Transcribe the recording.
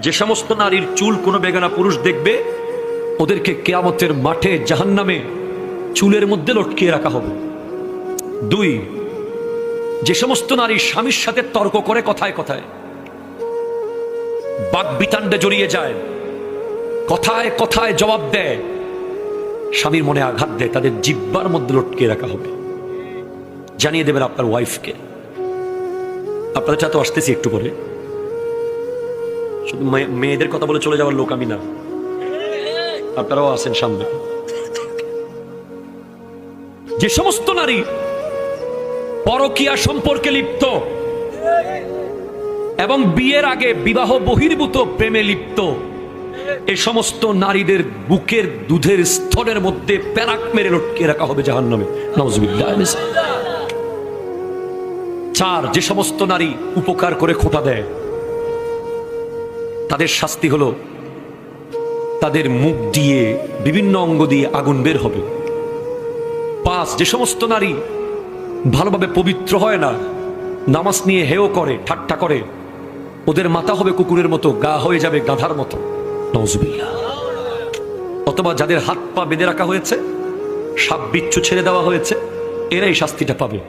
যে সমস্ত নারীর চুল কোনো বেগানা পুরুষ দেখবে, ওদেরকে কিয়ামতের মাঠে জাহান্নামে চুলের মধ্যে লটকিয়ে রাখা হবে। 2, যে সমস্ত নারী স্বামীর সাথে তর্ক করে কথায় কথায়, বাকবিতান্ডে জড়িয়ে যায়, কথায় কথায় জবাব দেয়, স্বামীর মনে আঘাত দেয়, তাদের জিহ্বার মধ্যে লটকিয়ে রাখা হবে। জানিয়ে দেবেন আপনার ওয়াইফকে। আপনাদের সাথে আসতেছি একটু পরে। শুধু মেয়েদের কথা বলে চলে যাওয়ার লোক আমি না, আপনারাও আছেন সামনে। যে সমস্ত নারী পরকীয়া সম্পর্কে লিপ্ত এবং বিয়ের আগে বিবাহ বহির্ভূত প্রেমে লিপ্ত, এই সমস্ত নারীদের বুকের দুধের স্তরের মধ্যে প্যারাক মেরে লটকিয়ে রাখা হবে জাহান্নামে। নাউজুবিল্লাহ। 4, যে সমস্ত নারী উপকার করে খোঁটা দেয়, তাদের শাস্তি হলো তাদের মুখ দিয়ে বিভিন্ন অঙ্গ দিয়ে আগুন বের হবে। 5, যে সমস্ত নারী ভালোভাবে পবিত্র হয় না, নামাজ নিয়ে হেয় করে, ঠাট্টা করে, ওদের মাথা হবে কুকুরের মতো, গা হয়ে যাবে গাধার মতো। নাউজুবিল্লাহ। অথবা যাদের হাত পা বেঁধে রাখা হয়েছে, সাপ বিচ্ছু ছেড়ে দেওয়া হয়েছে, এরাই শাস্তিটা পাবে।